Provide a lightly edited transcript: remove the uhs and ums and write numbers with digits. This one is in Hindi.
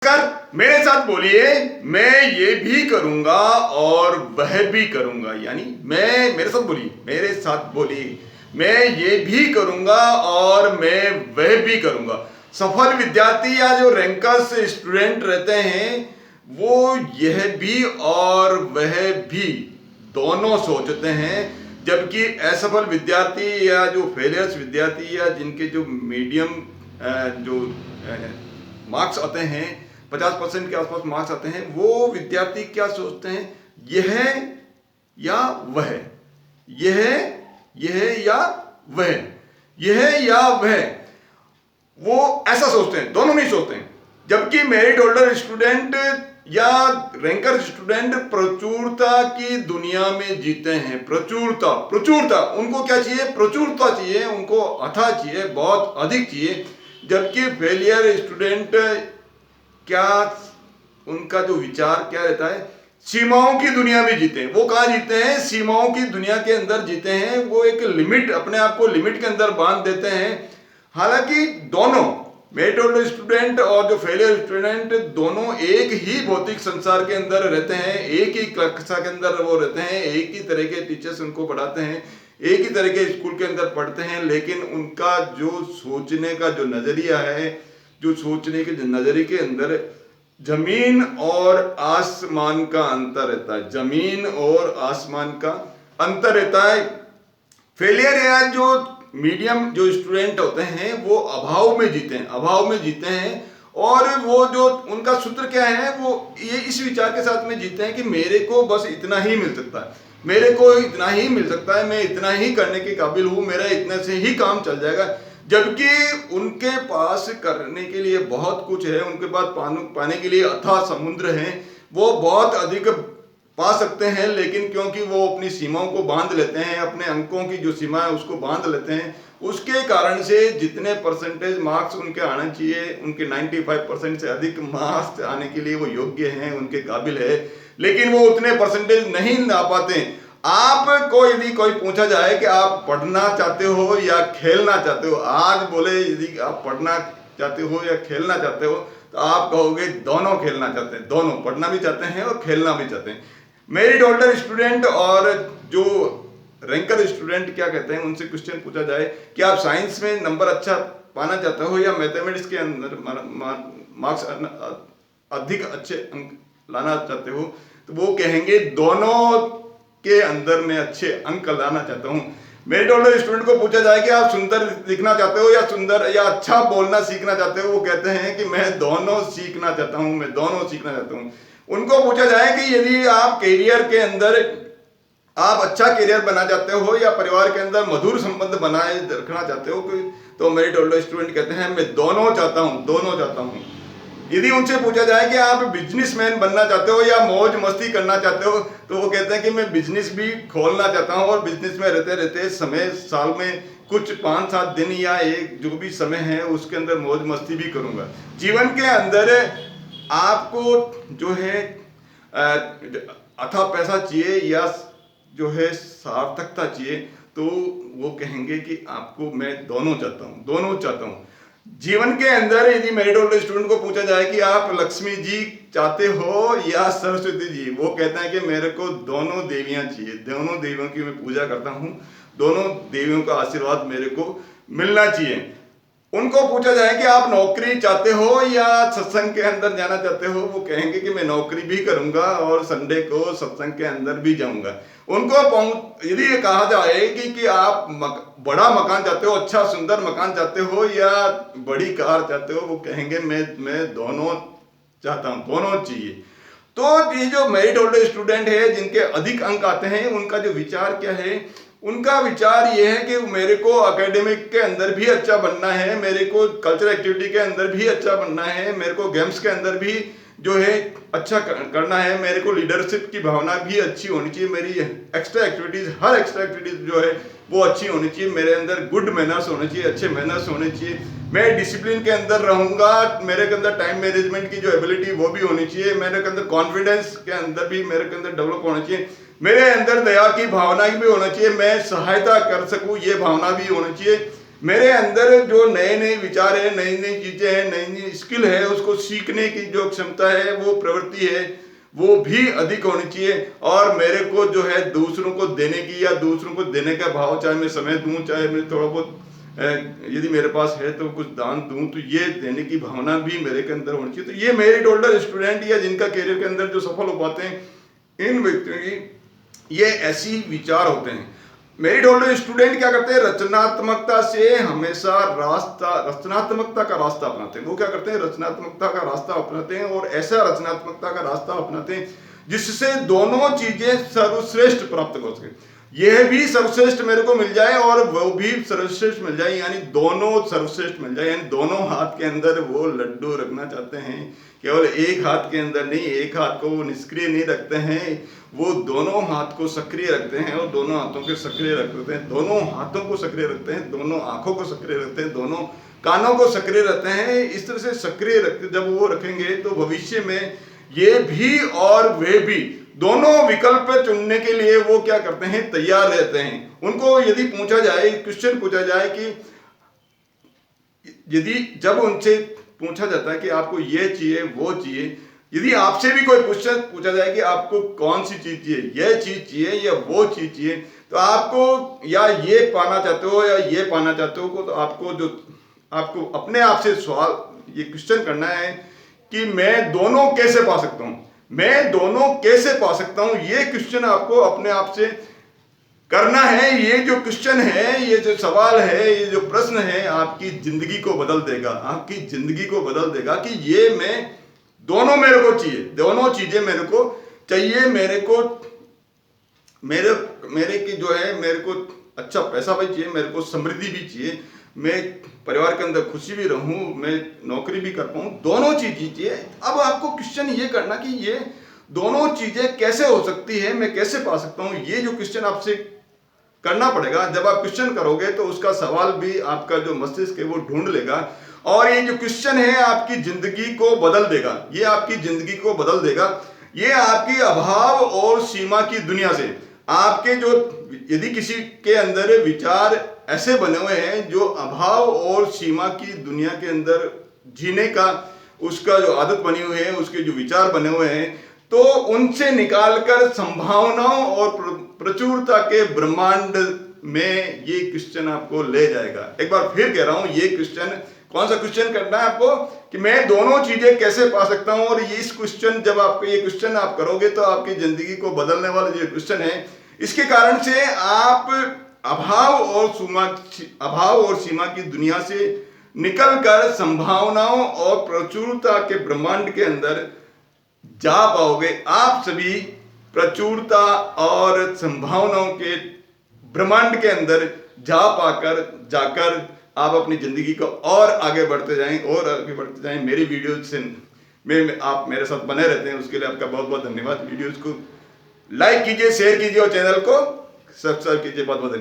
नमस्कार, मेरे साथ बोलिए। मैं ये भी करूंगा और वह भी करूंगा। यानी मैं मेरे साथ बोलिए, मेरे साथ बोलिए, मैं ये भी करूंगा और मैं वह भी करूंगा। सफल विद्यार्थी या जो रैंकर्स स्टूडेंट रहते हैं वो यह भी और वह भी दोनों सोचते हैं, जबकि असफल विद्यार्थी या जो फेलियर्स विद्यार्थी या जिनके जो मीडियम जो मार्क्स आते हैं, 50% के आसपास मार्क्स आते हैं, वो विद्यार्थी क्या सोचते हैं, यह या वह, यह यह या वह, यह या वह, वो ऐसा सोचते हैं, दोनों नहीं सोचते हैं। जबकि मेरिट होल्डर स्टूडेंट या रैंकर स्टूडेंट प्रचुरता की दुनिया में जीते हैं। प्रचुरता, प्रचुरता, उनको क्या चाहिए? प्रचुरता चाहिए, उनको अथाह चाहिए, बहुत अधिक चाहिए। जबकि फेलियर स्टूडेंट क्या, उनका जो विचार क्या रहता है, सीमाओं की दुनिया में जीते हैं। वो कहाँ जीते हैं? सीमाओं की दुनिया के अंदर जीते हैं। वो एक लिमिट, अपने आप को लिमिट के अंदर बांध देते हैं। हालांकि दोनों मेरिट होल्डर स्टूडेंट और जो फेलियर स्टूडेंट दोनों एक ही भौतिक संसार के अंदर रहते हैं, एक ही कक्षा के अंदर वो रहते हैं, एक ही तरह के टीचर्स उनको पढ़ाते हैं, एक ही तरह के स्कूल के अंदर पढ़ते हैं, लेकिन उनका जो सोचने का जो नजरिया है, जो सोचने के नजरिए के अंदर जमीन और आसमान का अंतर रहता है। जमीन और आसमान का अंतर रहता है। फेलियर या जो मीडियम जो स्टूडेंट होते हैं वो अभाव में जीते हैं, अभाव में जीते हैं। और वो जो उनका सूत्र क्या है, वो ये इस विचार के साथ में जीते हैं कि मेरे को बस इतना ही मिल सकता है, मेरे को इतना ही मिल सकता है, मैं इतना ही करने के काबिल हूँ, मेरा इतने से ही काम चल जाएगा। जबकि उनके पास करने के लिए बहुत कुछ है, उनके पास पाने के लिए अथाह समुद्र है, वो बहुत अधिक पा सकते हैं, लेकिन क्योंकि वो अपनी सीमाओं को बांध लेते हैं, अपने अंकों की जो सीमा है उसको बांध लेते हैं, उसके कारण से जितने परसेंटेज मार्क्स उनके आने चाहिए, उनके 95% से अधिक मार्क्स आने के लिए वो योग्य हैं, उनके काबिल है, लेकिन वो उतने परसेंटेज नहीं ला पाते। आपको यदि कोई पूछा जाए कि आप पढ़ना चाहते हो या खेलना चाहते हो, आज बोले यदि आप पढ़ना चाहते हो या खेलना चाहते हो, तो आप कहोगे दोनों खेलना चाहते हैं, दोनों पढ़ना भी चाहते हैं और खेलना भी चाहते हैं। मेरिट होल्डर स्टूडेंट और जो रैंकर स्टूडेंट क्या कहते हैं, उनसे क्वेश्चन पूछा जाए कि आप साइंस में नंबर अच्छा पाना चाहते हो या मैथमेटिक्स के अंदर मार्क्स अधिक अच्छे अंक लाना चाहते हो, तो वो कहेंगे दोनों के अंदर मैं अच्छे अंक लाना चाहता हूँ। मेरिट होल्डर स्टूडेंट को पूछा जाए कि आप सुंदर दिखना चाहते हो या सुंदर या अच्छा बोलना सीखना चाहते हो, वो कहते हैं कि मैं दोनों सीखना चाहता हूँ, मैं दोनों सीखना चाहता हूँ। उनको पूछा जाए कि यदि आप करियर के अंदर आप अच्छा करियर बना चाहते हो या परिवार के अंदर मधुर संबंध बनाए रखना चाहते हो, तो मेरिट होल्डर स्टूडेंट कहते हैं मैं दोनों चाहता हूँ, दोनों चाहता हूँ। यदि उनसे पूछा जाए कि आप बिजनेसमैन बनना चाहते हो या मौज मस्ती करना चाहते हो, तो वो कहते हैं कि मैं बिजनेस भी खोलना चाहता हूँ और बिजनेस में रहते रहते समय, साल में कुछ 5-7 दिन या एक जो भी समय है उसके अंदर मौज मस्ती भी करूँगा। जीवन के अंदर आपको जो है अथाह पैसा चाहिए या जो है सार्थकता चाहिए, तो वो कहेंगे कि आपको मैं दोनों चाहता हूँ, दोनों चाहता हूँ। जीवन के अंदर यदि मेरिट होल्डर स्टूडेंट को पूछा जाए कि आप लक्ष्मी जी चाहते हो या सरस्वती जी, वो कहते हैं कि मेरे को दोनों देवियां चाहिए, दोनों देवियों की मैं पूजा करता हूँ, दोनों देवियों का आशीर्वाद मेरे को मिलना चाहिए। उनको पूछा जाए कि आप नौकरी चाहते हो या सत्संग के अंदर जाना चाहते हो, वो कहेंगे कि मैं नौकरी भी करूंगा और संडे को सत्संग के अंदर भी जाऊंगा। उनको यदि ये कहा जाए कि आप बड़ा मकान चाहते हो, अच्छा सुंदर मकान चाहते हो या बड़ी कार चाहते हो, वो कहेंगे मैं दोनों चाहता हूँ, दोनों चाहिए। तो ये जो मेरिट होल्डर स्टूडेंट है जिनके अधिक अंक आते हैं, उनका जो विचार क्या है, उनका विचार ये है कि मेरे को एकेडमिक के अंदर भी अच्छा बनना है, मेरे को कल्चरल एक्टिविटी के अंदर भी अच्छा बनना है, मेरे को गेम्स के अंदर भी जो है अच्छा करना है, मेरे को लीडरशिप की भावना भी अच्छी होनी चाहिए, मेरी एक्स्ट्रा एक्टिविटीज, हर एक्स्ट्रा एक्टिविटीज जो है वो अच्छी होनी चाहिए, मेरे अंदर गुड मैनर्स होने चाहिए, अच्छे मैनर्स होने चाहिए, मैं डिसिप्लिन के अंदर रहूंगा, मेरे के अंदर टाइम मैनेजमेंट की जो एबिलिटी वो भी होनी चाहिए, मेरे के अंदर कॉन्फिडेंस के अंदर भी मेरे के अंदर डेवलप होना चाहिए, मेरे अंदर दया की भावना भी होना चाहिए, मैं सहायता कर सकूं ये भावना भी होनी चाहिए, मेरे अंदर जो नए नए विचार है, नई नई चीजें हैं, नई नई स्किल है, उसको सीखने की जो क्षमता है, वो प्रवृत्ति है, वो भी अधिक होनी चाहिए। और मेरे को जो है दूसरों को देने की या दूसरों को देने का भाव, चाहे मैं समय दूं, चाहे मैं थोड़ा बहुत यदि मेरे पास है तो कुछ दान दूं, तो ये देने की भावना भी मेरे के अंदर होनी चाहिए। तो ये मेरिट होल्डर स्टूडेंट या जिनका करियर के अंदर जो सफल हो पाते हैं, इन व्यक्तियों की ये ऐसी विचार होते हैं। मेरिट होल्डर स्टूडेंट क्या करते हैं, रचनात्मकता से हमेशा रचनात्मकता का रास्ता अपनाते हैं। वो क्या करते हैं, रचनात्मकता का रास्ता अपनाते हैं, और ऐसा रचनात्मकता का रास्ता अपनाते हैं जिससे दोनों चीजें सर्वश्रेष्ठ प्राप्त हो सके। यह भी सर्वश्रेष्ठ मेरे को मिल जाए और वो भी सर्वश्रेष्ठ मिल जाए, यानी दोनों सर्वश्रेष्ठ मिल जाए। यानी दोनों हाथ के अंदर वो लड्डू रखना चाहते हैं, केवल एक हाथ के अंदर नहीं। एक हाथ को वो निष्क्रिय नहीं रखते हैं, वो दोनों हाथ को सक्रिय रखते हैं, और दोनों हाथों के सक्रिय रखते हैं, दोनों हाथों को सक्रिय रखते हैं, दोनों आंखों को सक्रिय रखते हैं, दोनों कानों को सक्रिय रखते हैं। इस तरह से सक्रिय रखते, जब वो रखेंगे तो भविष्य में ये भी और वे भी दोनों विकल्प चुनने के लिए वो क्या करते हैं, तैयार रहते हैं। उनको यदि पूछा जाए, क्वेश्चन पूछा जाए कि यदि जब उनसे पूछा जाता है कि आपको ये चाहिए वो चाहिए, यदि आपसे भी कोई क्वेश्चन पूछा जाए कि आपको कौन सी चीज चाहिए, ये चीज चाहिए या वो चीज चाहिए, तो आपको या ये पाना चाहते हो या ये पाना चाहते हो, तो आपको अपने आप से सवाल, ये क्वेश्चन करना है कि मैं दोनों कैसे पा सकता हूं, मैं दोनों कैसे पा सकता हूं। ये क्वेश्चन आपको अपने आप से करना है। ये जो क्वेश्चन है, ये जो सवाल है, ये जो प्रश्न है, आपकी जिंदगी को बदल देगा, आपकी जिंदगी को बदल देगा कि ये मैं दोनों मेरे को चाहिए, दोनों चीजें मेरे को चाहिए। मेरे की जो है, मेरे को अच्छा पैसा भी चाहिए, मेरे को समृद्धि भी चाहिए, मैं परिवार के अंदर खुशी भी रहूं, मैं नौकरी भी कर पाऊं, दोनों चीज चाहिए। अब आपको क्वेश्चन ये करना कि ये दोनों चीजें कैसे हो सकती है, मैं कैसे पा सकता हूं, ये जो क्वेश्चन आपसे करना पड़ेगा। जब आप क्वेश्चन करोगे तो उसका सवाल भी आपका जो मस्तिष्क है वो ढूंढ लेगा, और ये जो क्वेश्चन है आपकी जिंदगी को बदल देगा, ये आपकी जिंदगी को बदल देगा। ये आपकी अभाव और सीमा की दुनिया से आपके जो, यदि किसी के अंदर विचार ऐसे बने हुए हैं जो अभाव और सीमा की दुनिया के अंदर जीने का, उसका जो आदत बनी हुई है, उसके जो विचार बने हुए हैं, तो उनसे निकालकर संभावनाओं और प्रचुरता के ब्रह्मांड में ये क्वेश्चन आपको ले जाएगा। एक बार फिर कह रहा हूं, ये क्वेश्चन, कौन सा क्वेश्चन करना है आपको कि मैं दोनों चीजें कैसे पा सकता हूं। और ये इस क्वेश्चन, जब आपको ये क्वेश्चन आप करोगे तो आपकी जिंदगी को बदलने वाला जो क्वेश्चन है, इसके कारण से आप अभाव और सीमा की दुनिया से निकलकर संभावनाओं और प्रचुरता के ब्रह्मांड के अंदर जा पाओगे। आप सभी प्रचुरता और संभावनाओं के ब्रह्मांड के अंदर जाकर आप अपनी जिंदगी को और आगे बढ़ते जाएं मेरी वीडियो से में आप मेरे साथ बने रहते हैं, उसके लिए आपका बहुत बहुत धन्यवाद। वीडियोस को लाइक कीजिए, शेयर कीजिए और चैनल को सब्सक्राइब कीजिए। बहुत बहुत धन्यवाद।